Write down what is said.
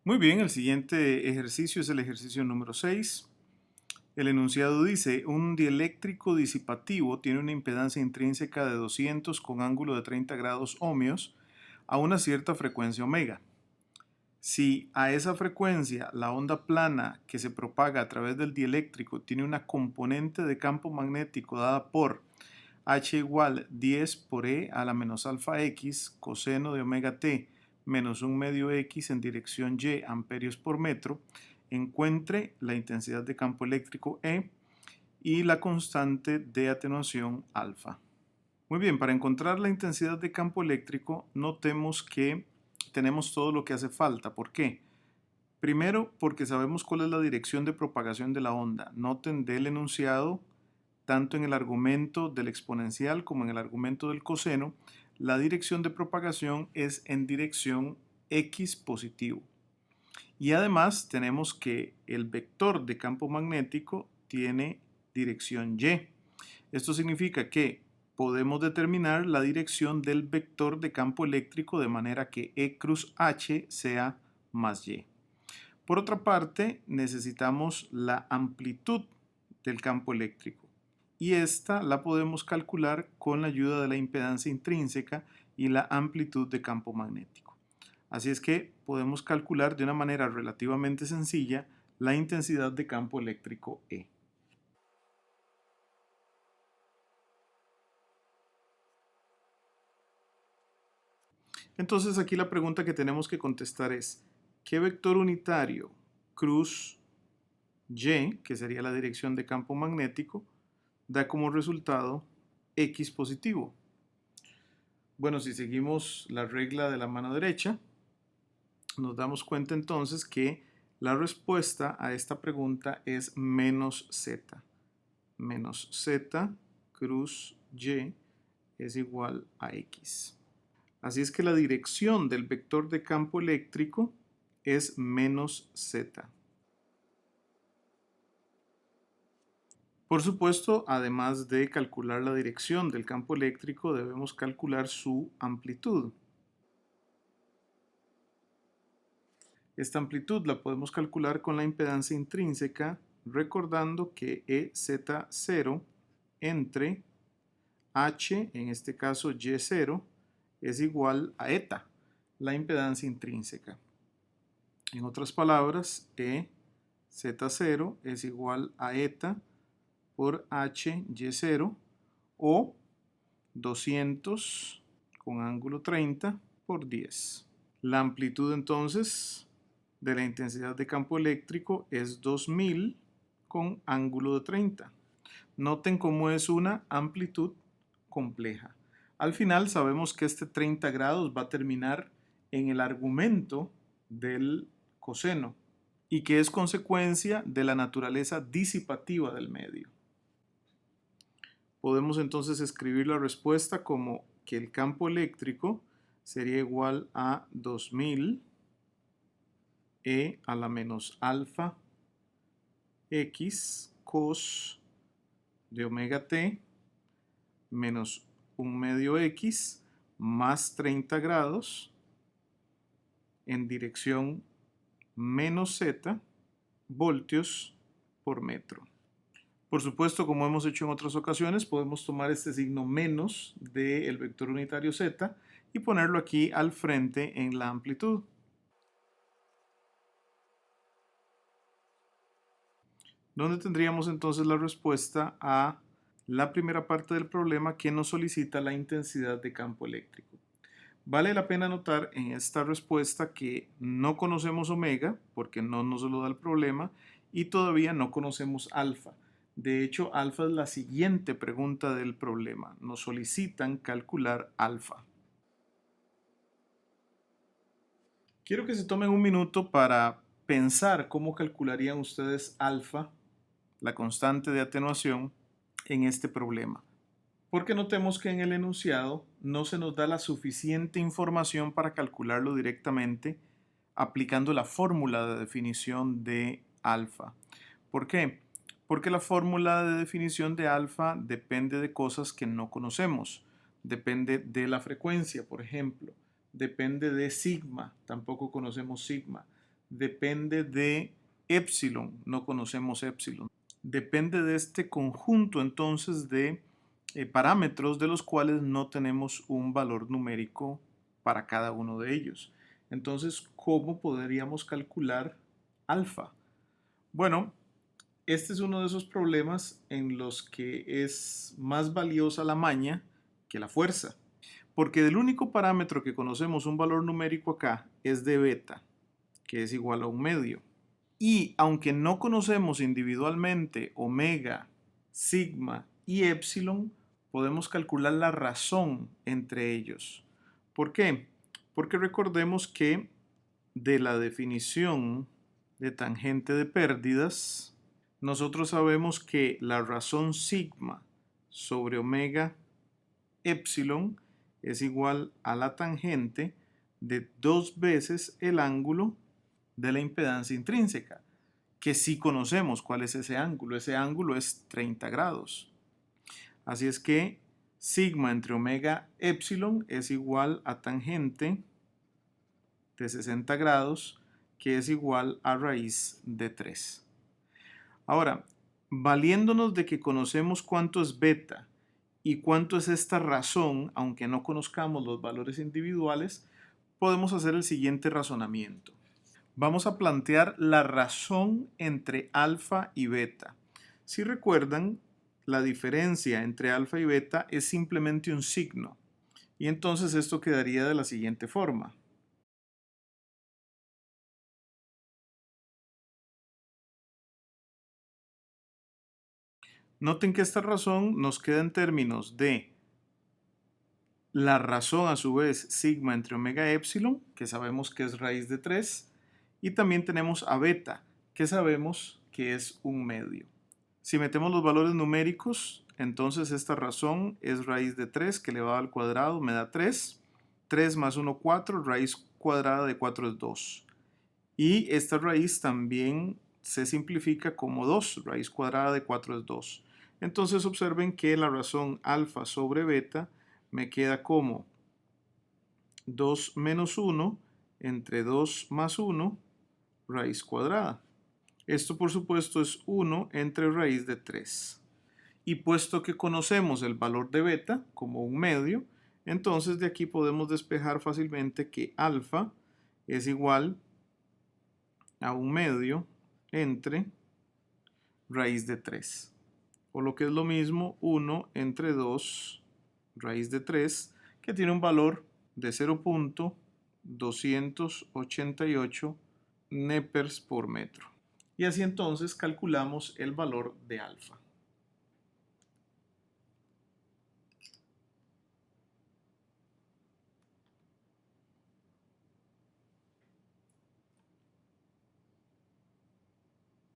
Muy bien, el siguiente ejercicio es el ejercicio número 6. El enunciado dice, un dieléctrico disipativo tiene una impedancia intrínseca de 200 con ángulo de 30 grados ohmios a una cierta frecuencia omega. Si a esa frecuencia la onda plana que se propaga a través del dieléctrico tiene una componente de campo magnético dada por H igual 10 por E a la menos alfa X coseno de omega T menos un medio X en dirección Y amperios por metro, encuentre la intensidad de campo eléctrico E y la constante de atenuación alfa. Muy bien, para encontrar la intensidad de campo eléctrico, notemos que tenemos todo lo que hace falta. ¿Por qué? Primero, porque sabemos cuál es la dirección de propagación de la onda. Noten del enunciado, tanto en el argumento del exponencial como en el argumento del coseno, la dirección de propagación es en dirección x positivo. Y además tenemos que el vector de campo magnético tiene dirección y. Esto significa que podemos determinar la dirección del vector de campo eléctrico de manera que E cruz H sea más y. Por otra parte, necesitamos la amplitud del campo eléctrico y esta la podemos calcular con la ayuda de la impedancia intrínseca y la amplitud de campo magnético. Así es que podemos calcular de una manera relativamente sencilla la intensidad de campo eléctrico E. Entonces aquí la pregunta que tenemos que contestar es, ¿qué vector unitario cruz Y, que sería la dirección de campo magnético, da como resultado X positivo? Bueno, si seguimos la regla de la mano derecha, nos damos cuenta entonces que la respuesta a esta pregunta es menos Z. Menos Z cruz Y es igual a X. Así es que la dirección del vector de campo eléctrico es menos Z. Por supuesto, además de calcular la dirección del campo eléctrico, debemos calcular su amplitud. Esta amplitud la podemos calcular con la impedancia intrínseca, recordando que EZ0 entre H, en este caso Y0, es igual a eta, la impedancia intrínseca. En otras palabras, EZ0 es igual a eta por H Y0 o 200 con ángulo 30 por 10. La amplitud entonces de la intensidad de campo eléctrico es 2000 con ángulo de 30. Noten cómo es una amplitud compleja. Al final sabemos que este 30 grados va a terminar en el argumento del coseno y que es consecuencia de la naturaleza disipativa del medio. Podemos entonces escribir la respuesta como que el campo eléctrico sería igual a 2000 E a la menos alfa X cos de omega T menos un medio X más 30 grados en dirección menos Z voltios por metro. Por supuesto, como hemos hecho en otras ocasiones, podemos tomar este signo menos del vector unitario Z y ponerlo aquí al frente en la amplitud. Donde tendríamos entonces la respuesta a la primera parte del problema que nos solicita la intensidad de campo eléctrico. Vale la pena notar en esta respuesta que no conocemos omega, porque no nos lo da el problema, y todavía no conocemos alfa. De hecho, alfa es la siguiente pregunta del problema. Nos solicitan calcular alfa. Quiero que se tomen un minuto para pensar cómo calcularían ustedes alfa, la constante de atenuación, en este problema. Porque notemos que en el enunciado no se nos da la suficiente información para calcularlo directamente aplicando la fórmula de definición de alfa. ¿Por qué? Porque la fórmula de definición de alfa depende de cosas que no conocemos. Depende de la frecuencia, por ejemplo. Depende de sigma, tampoco conocemos sigma. depende de epsilon, no conocemos epsilon. Depende de este conjunto entonces de parámetros de los cuales no tenemos un valor numérico para cada uno de ellos. Entonces, ¿cómo podríamos calcular alfa? Bueno, este es uno de esos problemas en los que es más valiosa la maña que la fuerza, porque del único parámetro que conocemos un valor numérico acá es de beta, que es igual a 1/2. Y aunque no conocemos individualmente omega, sigma y epsilon, podemos calcular la razón entre ellos. ¿Por qué? Porque recordemos que de la definición de tangente de pérdidas, nosotros sabemos que la razón sigma sobre omega epsilon es igual a la tangente de 2 veces el ángulo de la impedancia intrínseca, que sí conocemos cuál es ese ángulo. Ese ángulo es 30 grados. Así es que sigma entre omega epsilon es igual a tangente de 60 grados, que es igual a raíz de 3. Ahora, valiéndonos de que conocemos cuánto es beta y cuánto es esta razón, aunque no conozcamos los valores individuales, podemos hacer el siguiente razonamiento. Vamos a plantear la razón entre alfa y beta. Si recuerdan, la diferencia entre alfa y beta es simplemente un signo. Y entonces esto quedaría de la siguiente forma. Noten que esta razón nos queda en términos de la razón a su vez sigma entre omega epsilon, que sabemos que es raíz de 3, y también tenemos a beta, que sabemos que es 1/2. Si metemos los valores numéricos, entonces esta razón es raíz de 3, que elevado al cuadrado me da 3. 3 más 1, 4, raíz cuadrada de 4 es 2. Y esta raíz también se simplifica como 2, raíz cuadrada de 4 es 2. Entonces observen que la razón alfa sobre beta me queda como 2 menos 1 entre 2 más 1, raíz cuadrada. Esto por supuesto es 1 entre raíz de 3. Y puesto que conocemos el valor de beta como 1/2, entonces de aquí podemos despejar fácilmente que alfa es igual a 1/2 entre raíz de 3. O lo que es lo mismo, 1 entre 2 raíz de 3, que tiene un valor de 0.288 nepers por metro. Y así entonces calculamos el valor de alfa.